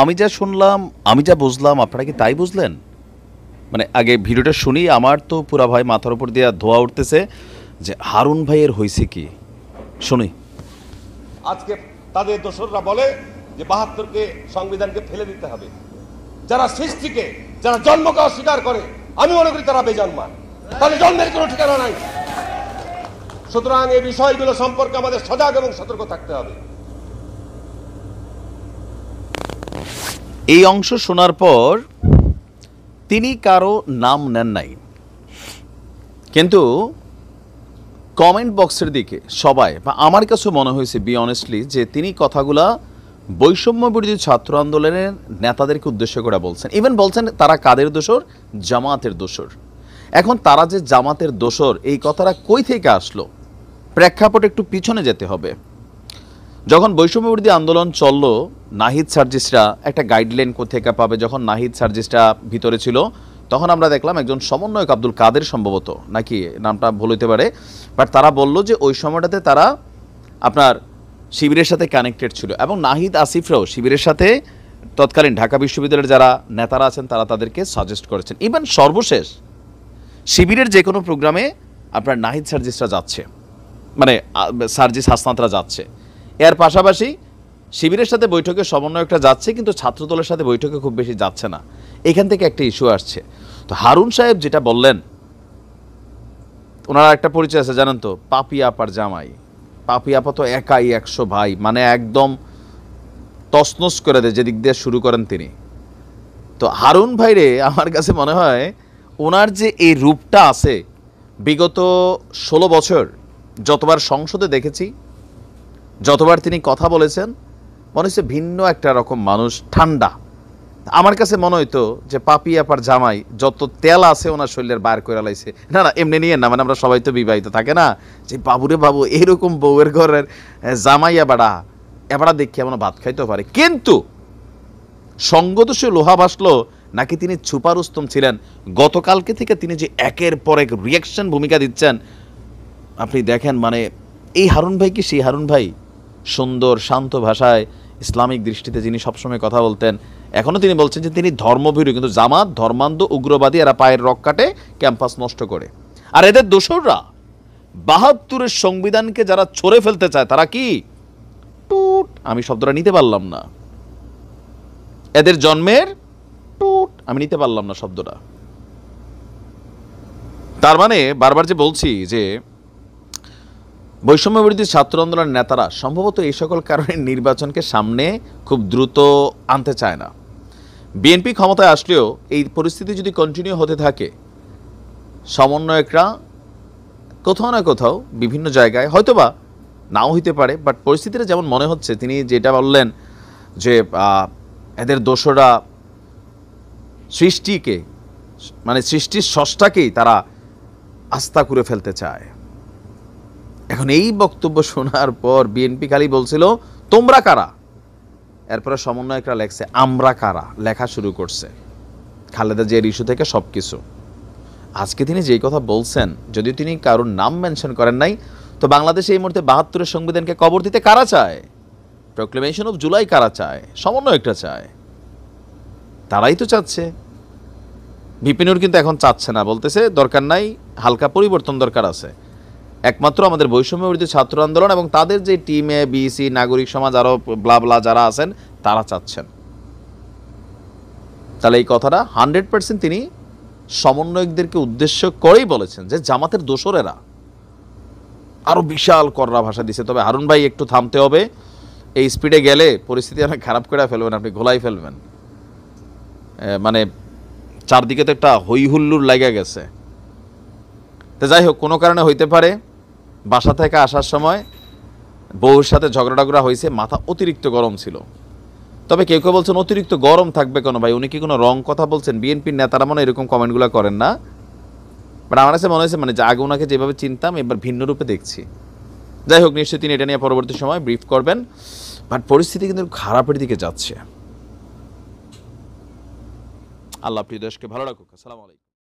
আমি যা শুনলাম, আমি যা বুঝলাম, আপনারা কি তাই বুঝলেন? মানে আগে ভিডিওটা শুনি, আমার তো পুরা ভাই মাথার উপর দিয়ে ধোয়া উঠতেছে যে হারুন ভাইয়ের হয়েছে কি। শুনি। আজকে তাদের দোসররা বলে যে ৭২কে সংবিধানকে ফেলে দিতে হবে। যারা সৃষ্টিকে, যারা জন্মকে অস্বীকার করে, আমি মনে করি তারা বেজন্মা, তাদের জন্মের কোনো ঠিকানা নাই। সুতরাং এই বিষয়গুলো সম্পর্কে আমাদের সজাগ এবং সতর্ক থাকতে হবে। এই অংশ শোনার পর তিনি কারো নাম নেন নাই, কিন্তু কমেন্ট বক্সের দিকে সবাই, বা আমার কাছে মনে হয়েছে বি অনেস্টলি, যে তিনি কথাগুলা বৈষম্য বিরোধী ছাত্র আন্দোলনের নেতাদেরকে উদ্দেশ্য করে বলছেন। ইভেন বলছেন তারা কাদের দোসর? জামাতের দোসর। এখন তারা যে জামাতের দোসর, এই কথাটা কই থেকে আসলো? প্রেক্ষাপট একটু পিছনে যেতে হবে। যখন বৈষম্য বিরোধী আন্দোলন চলল, নাহিদ সার্জিসরা একটা গাইডলাইন কোথেকে পাবে? যখন নাহিদ সার্জিসরা ভিতরে ছিল, তখন আমরা দেখলাম একজন সমন্বয়ক আব্দুল কাদের, সম্ভবত, নাকি নামটা ভুল হইতে পারে, বাট তারা বলল যে ওই সময়টাতে তারা আপনার শিবিরের সাথে কানেক্টেড ছিল, এবং নাহিদ আসিফরাও শিবিরের সাথে তৎকালীন ঢাকা বিশ্ববিদ্যালয়ের যারা নেতারা আছেন তারা তাদেরকে সাজেস্ট করেছেন। ইভেন সর্বশেষ শিবিরের যে কোনো প্রোগ্রামে আপনার নাহিদ সার্জিসরা যাচ্ছে, মানে সার্জিস হাসনাতরা যাচ্ছে। এর পাশাপাশি শিবিরের সাথে বৈঠকে সমন্বয়কটা যাচ্ছে, কিন্তু ছাত্রদলের সাথে বৈঠকে খুব বেশি যাচ্ছে না। এখান থেকে একটা ইস্যু আসছে। তো হারুন সাহেব যেটা বললেন, ওনার একটা পরিচয় আছে জানেন তো, পাপি আপার জামাই। পাপি আপা তো একাই ১০০ ভাই, মানে একদম তছনছ করে দেয় যেদিক দিয়ে শুরু করেন তিনি। তো হারুন ভাইরে আমার কাছে মনে হয় ওনার যে এই রূপটা আছে, বিগত ১৬ বছর যতবার সংসদে দেখেছি, যতবার তিনি কথা বলেছেন, মনে হচ্ছে ভিন্ন একটা রকম মানুষ, ঠান্ডা। আমার কাছে মনে হইতো যে পাপি আপার জামাই যত তেল আছে ওনার শরীরের বার করে লাইছে। না না, এমনি নিয়ে না, মানে আমরা সবাই তো বিবাহিত থাকে না, যে বাবুরে বাবু এইরকম বউয়ের ঘরের জামাই এবারা দেখি এমন ভাত খাইতে পারে। কিন্তু সঙ্গদোষে লোহা ভাসলো নাকি তিনি ছুপারুস্তম ছিলেন। গতকালকে থেকে তিনি যে একের পর এক রিয়াকশন ভূমিকা দিচ্ছেন, আপনি দেখেন, মানে এই হারুন ভাই কি সেই হারুন ভাই? সুন্দর শান্ত ভাষায় ইসলামিক দৃষ্টিতে যিনি সবসময় কথা বলতেন, এখনও তিনি বলছেন যে তিনি ধর্মভীরু, কিন্তু জামাত ধর্মান্ধ উগ্রবাদী, এরা পায়ের রক কাটে, ক্যাম্পাস নষ্ট করে। আর এদের দোসররা ৭২-এর সংবিধানকে যারা ছড়ে ফেলতে চায়, তারা কি টুট, আমি শব্দটা নিতে পারলাম না, এদের জন্মের টুট, আমি নিতে পারলাম না শব্দটা। তার মানে বারবার যে বলছি যে বৈষম্য বিরোধী ছাত্র আন্দোলনের নেতারা সম্ভবত এই সকল কারণে নির্বাচনকে সামনে খুব দ্রুত আনতে চায় না। বিএনপি ক্ষমতায় আসলেও এই পরিস্থিতি যদি কন্টিনিউ হতে থাকে, সমন্বয়করা কোথাও না কোথাও বিভিন্ন জায়গায় হয়তোবা নাও হইতে পারে, বাট পরিস্থিতিটা যেমন মনে হচ্ছে, তিনি যেটা বললেন যে এদের দোসররা সৃষ্টিকে, মানে সৃষ্টির স্রষ্টাকেই তারা আস্থা করে ফেলতে চায়। এখন এই বক্তব্য শোনার পর বিএনপি খালি বলছিল তোমরা কারা, এরপরে সমন্বয়করা লেখছে আমরা কারা, লেখা শুরু করছে। খালেদা জিয়ার ইস্যু থেকে সব কিছু। আজকে তিনি যেই কথা বলছেন, যদিও তিনি কারোর নাম মেনশন করেন নাই, তো বাংলাদেশে এই মুহূর্তে ৭২-এর সংবিধানকে কবর দিতে কারা চায়? প্রক্লেমেশন অফ জুলাই কারা চায়? সমন্বয়করা চায়, তারাই তো চাচ্ছে। বিপিনুর কিন্তু এখন চাচ্ছে না, বলতেছে দরকার নাই, হালকা পরিবর্তন দরকার আছে। একমাত্র আমাদের বৈষম্য বিরোধী ছাত্র আন্দোলন এবং তাদের যে টিম এ, বিসি, নাগরিক সমাজ, আরও ব্লা যারা আছেন, তারা চাচ্ছেন। তাহলে এই কথাটা 100% তিনি সমন্বয়কদেরকে উদ্দেশ্য করেই বলেছেন, যে জামাতের দোসরেরা আরও বিশাল কররা ভাষা দিছে। তবে হারুন ভাই একটু থামতে হবে, এই স্পিডে গেলে পরিস্থিতি অনেক খারাপ করে ফেলবেন, আপনি ঘোলাই ফেলবেন। মানে চারদিকে তো একটা হই হুল্লুর লাগা গেছে। তো যাই হোক, কোনো কারণে হইতে পারে বাসা থেকে আসার সময় বউর সাথে ঝগড়া হয়েছে, মাথা অতিরিক্ত গরম ছিল। তবে কেউ কেউ বলছেন অতিরিক্ত গরম থাকবে কেন ভাই, উনি কি কোনো রং কথা বলছেন? বিএনপির নেতারা মনে এরকম কমেন্টগুলো করেন না, বাট আমার কাছে মনে হয়েছে মানে যে আগে ওনাকে যেভাবে চিনতাম এবার ভিন্ন রূপে দেখছি। যাই হোক, নিশ্চয়ই তিনি এটা নিয়ে পরবর্তী সময় ব্রিফ করবেন, বাট পরিস্থিতি কিন্তু খারাপের দিকে যাচ্ছে। আল্লাহ প্রিয় দেশকে ভালো রাখুক। আসসালামু আলাইকুম।